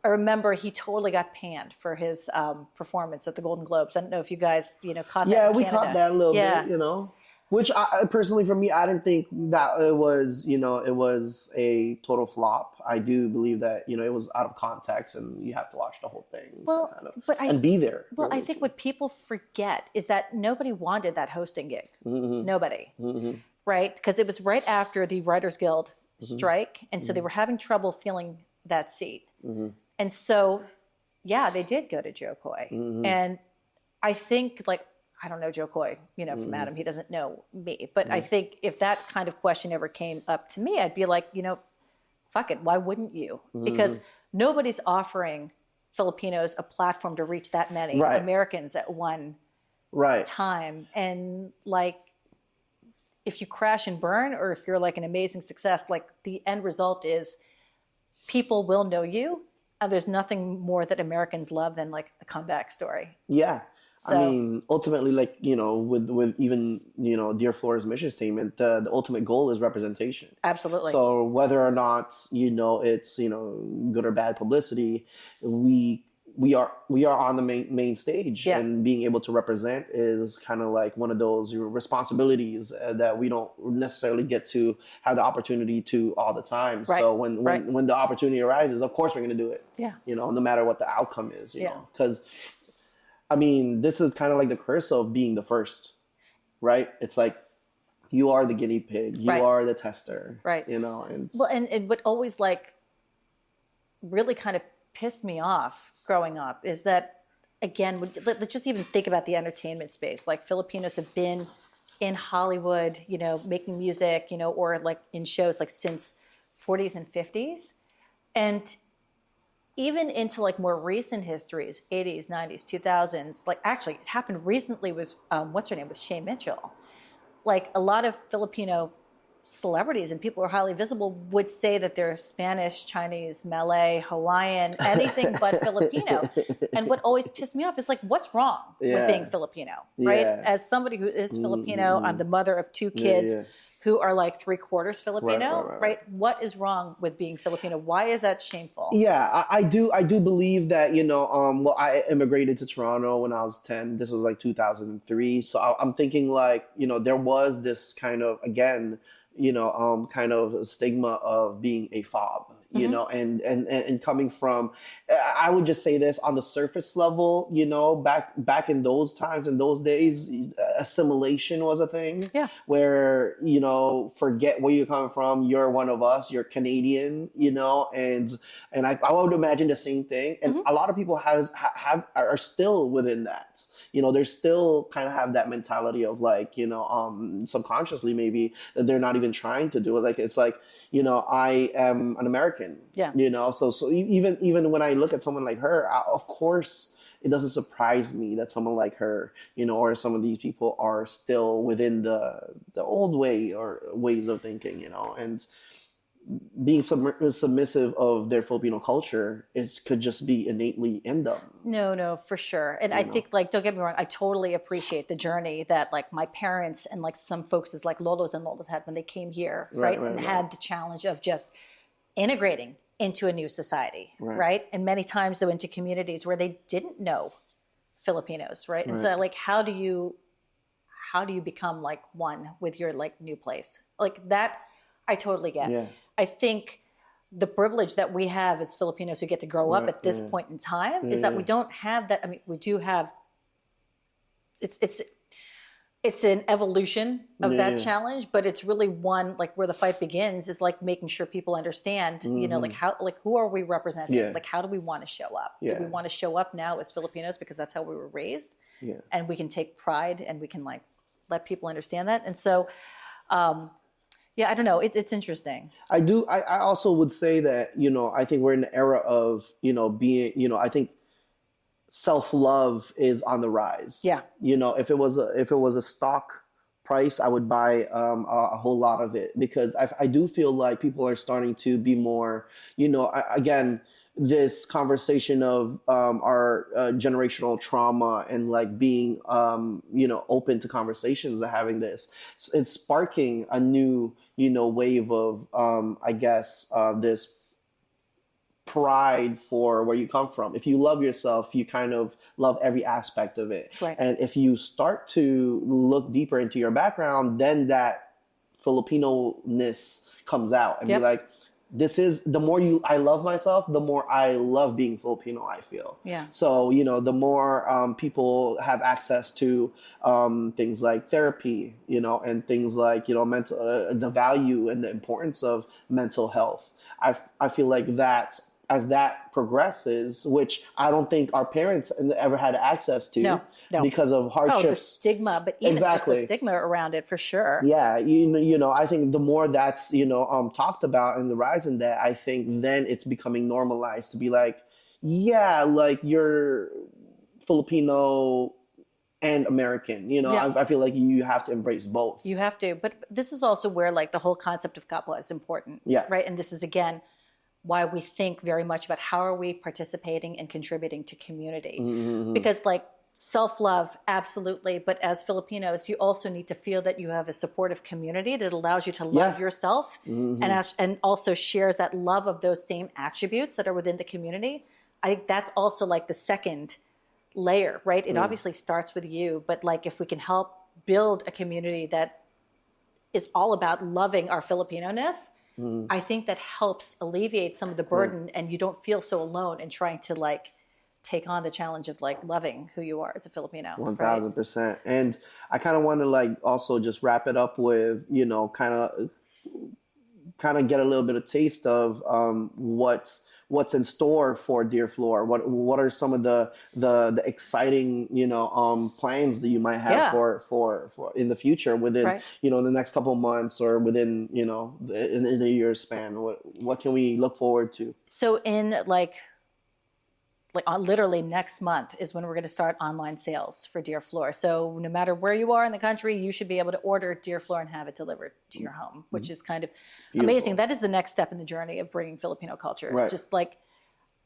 Speaker 2: I remember he totally got panned for his performance at the Golden Globes. I don't know if you guys, caught that.
Speaker 1: Yeah,
Speaker 2: in
Speaker 1: we
Speaker 2: Canada.
Speaker 1: caught that a little bit, Which I personally, for me, I didn't think that it was, it was a total flop. I do believe that, it was out of context and you have to watch the whole thing.
Speaker 2: Well,
Speaker 1: and be there.
Speaker 2: Well, really. I think what people forget is that nobody wanted that hosting gig. Nobody. Right? Because it was right after the Writers Guild strike. And so they were having trouble filling that seat. And so, they did go to Joe Coy. And I think, like, I don't know Joe Coy, from Adam. He doesn't know me. But I think if that kind of question ever came up to me, I'd be like, fuck it, why wouldn't you? Because nobody's offering Filipinos a platform to reach that many Americans at one time. And like, if you crash and burn, or if you're like an amazing success, like the end result is people will know you. And there's nothing more that Americans love than like a comeback story.
Speaker 1: Yeah.
Speaker 2: So,
Speaker 1: I mean, ultimately, like, you know, with even, you know, Dear Flor's mission statement, the ultimate goal is representation.
Speaker 2: Absolutely.
Speaker 1: So whether or not, you know, it's, you know, good or bad publicity, we are on the main stage, and being able to represent is kind of like one of those responsibilities that we don't necessarily get to have the opportunity to all the time. So when the opportunity arises, of course we're going to do it.
Speaker 2: Yeah.
Speaker 1: You know, no matter what the outcome is, you know, because I mean, this is kind of like the curse of being the first, right? It's like you are the guinea pig, you are the tester, you know. And
Speaker 2: well, and what always like really kind of pissed me off growing up is that, again, let's just even think about the entertainment space. Like Filipinos have been in Hollywood, you know, making music, you know, or like in shows like since 40s and 50s, and even into like more recent histories, 80s, 90s, 2000s, like actually it happened recently with, what's her name, with Shay Mitchell. Like a lot of Filipino celebrities and people who are highly visible would say that they're Spanish, Chinese, Malay, Hawaiian, anything but Filipino. And what always pissed me off is like, what's wrong with being Filipino, right? As somebody who is Filipino, I'm the mother of two kids who are like 3/4 Filipino, right? What is wrong with being Filipino? Why is that shameful?
Speaker 1: Yeah, I do believe that, you know, well, I immigrated to Toronto when I was 10. This was like 2003. So I'm thinking like, you know, there was this kind of, again, you know, kind of a stigma of being a fob, you know, and coming from, I would just say this on the surface level, you know, back in those times, in those days, assimilation was a thing.
Speaker 2: Yeah.
Speaker 1: Where, you know, forget where you're coming from, you're one of us, you're Canadian, you know, and I would imagine the same thing. And a lot of people are still within that. You know, they're still kind of have that mentality of like, you know, subconsciously maybe that they're not even trying to do it. Like, it's like, you know, I am an American, you know, so even when I look at someone like her, of course, it doesn't surprise me that someone like her, you know, or some of these people are still within the old way or ways of thinking, you know, and being submissive of their Filipino culture could just be innately in them.
Speaker 2: No, for sure. And I think, like, don't get me wrong, I totally appreciate the journey that like my parents and like some folks as like Lolos and Lolas had when they came here, right? And had the challenge of just integrating into a new society, right? And many times though into communities where they didn't know Filipinos, right? And so like, how do you become like one with your like new place? Like that, I totally get. Yeah. I think the privilege that we have as Filipinos who get to grow up at this point in time is that we don't have that. I mean, we do have, it's an evolution of that challenge, but it's really one, like where the fight begins is like making sure people understand, you know, like how, like who are we representing? Like how do we want to show up? Do we want to show up now as Filipinos because that's how we were raised? And we can take pride and we can like let people understand that. And so, yeah, I don't know. It's interesting.
Speaker 1: I also would say that, you know, I think we're in the era of, you know, being, you know, I think self-love is on the rise. Yeah. You know, if it was a stock price, I would buy a whole lot of it, because I do feel like people are starting to be more, you know, again, this conversation of our generational trauma and like being, you know, open to conversations and having this, it's sparking a new, you know, wave of, I guess, this pride for where you come from. If you love yourself, you kind of love every aspect of it. Right. And if you start to look deeper into your background, then that Filipino-ness comes out and be like, this is, the more I love myself, the more I love being Filipino, I feel. Yeah. So, you know, the more people have access to things like therapy, you know, and things like, you know, mental, the value and the importance of mental health. I feel like that as that progresses, which I don't think our parents ever had access to
Speaker 2: No.
Speaker 1: because of
Speaker 2: Oh, the
Speaker 1: hardships.
Speaker 2: stigma, but even
Speaker 1: Exactly.
Speaker 2: just the stigma around it for sure.
Speaker 1: Yeah, you know, I think the more that's, talked about and the rise in that, I think then it's becoming normalized to be like, yeah, like you're Filipino and American,
Speaker 2: Yeah.
Speaker 1: I feel like you have to embrace both.
Speaker 2: You have to. But this is also where like the whole concept of kapwa is important.
Speaker 1: Yeah.
Speaker 2: Right. And this is again why we think very much about how are we participating and contributing to community.
Speaker 1: Mm-hmm.
Speaker 2: Because like self-love, absolutely. But as Filipinos, you also need to feel that you have a supportive community that allows you to love yourself and also shares that love of those same attributes that are within the community. I think that's also like the second layer, right? It obviously starts with you, but like if we can help build a community that is all about loving our Filipino-ness, I think that helps alleviate some of the burden and you don't feel so alone in trying to like take on the challenge of like loving who you are as a Filipino.
Speaker 1: 1000%. Right? And I kind of want to like also just wrap it up with, kind of get a little bit of taste of what's in store for Dear Flor. What are some of the exciting plans that you might have for in the future within in the next couple of months or within in a year span? What can we look forward to?
Speaker 2: So in like literally next month is when we're going to start online sales for Dear Flor. So no matter where you are in the country, you should be able to order Dear Flor and have it delivered to your home, which is kind of amazing. That is the next step in the journey of bringing Filipino culture. Right. Just like,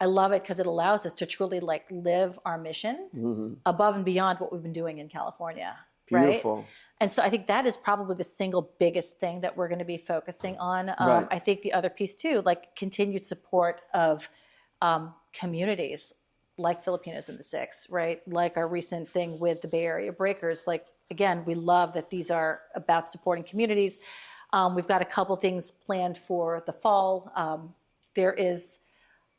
Speaker 2: I love it because it allows us to truly like live our mission above and beyond what we've been doing in California.
Speaker 1: Beautiful.
Speaker 2: Right? And so I think that is probably the single biggest thing that we're going to be focusing on. I think the other piece too, like continued support of communities like Filipinos in the Six, right? Like our recent thing with the Bay Area Breakers. Like, again, we love that these are about supporting communities. We've got a couple things planned for the fall. There is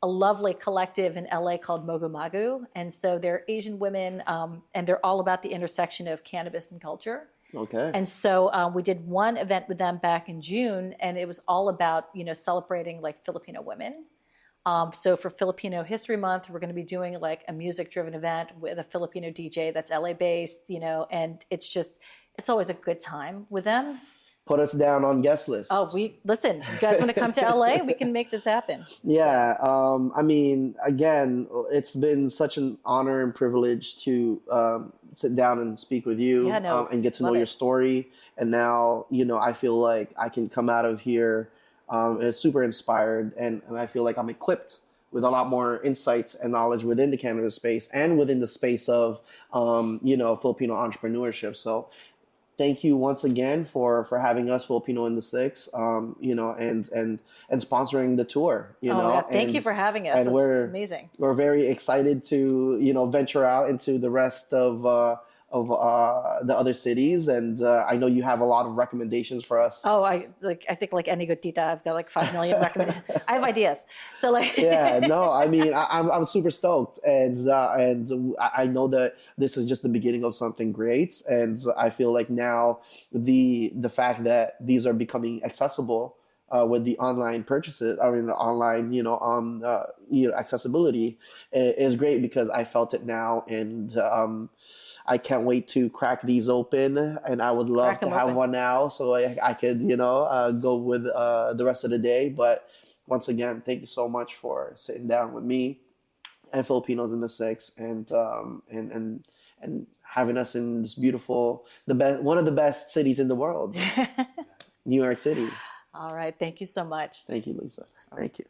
Speaker 2: a lovely collective in LA called Mogumagu. And so they're Asian women, and they're all about the intersection of cannabis and culture.
Speaker 1: Okay.
Speaker 2: And so we did one event with them back in June, and it was all about, celebrating like Filipino women. So for Filipino History Month, we're going to be doing like a music-driven event with a Filipino DJ that's LA-based, and it's always a good time with them.
Speaker 1: Put us down on guest list.
Speaker 2: Oh, listen, you guys want to come to LA? We can make this happen.
Speaker 1: Yeah. I mean, again, it's been such an honor and privilege to sit down and speak with you and get to know your story. And now, I feel like I can come out of here super inspired, and I feel like I'm equipped with a lot more insights and knowledge within the cannabis space and within the space of, Filipino entrepreneurship. So thank you once again for having us, Filipino in the Six, and sponsoring the tour.
Speaker 2: Thank you for having us.
Speaker 1: And
Speaker 2: it's amazing.
Speaker 1: We're very excited to venture out into the rest of the other cities, and I know you have a lot of recommendations for us.
Speaker 2: Oh, I think like any good tita, I've got like 5 million recommendations. I have ideas. So like
Speaker 1: yeah, no, I mean I'm super stoked, and I know that this is just the beginning of something great, and I feel like now the fact that these are becoming accessible with the online purchases, I mean the online accessibility is great, because I felt it now, and I can't wait to crack these open, and I would love to have one now so I could, go with the rest of the day. But once again, thank you so much for sitting down with me and Filipinos in the Six, and having us in this beautiful, one of the best cities in the world, New York City.
Speaker 2: All right. Thank you so much.
Speaker 1: Thank you, Lisa. Thank you.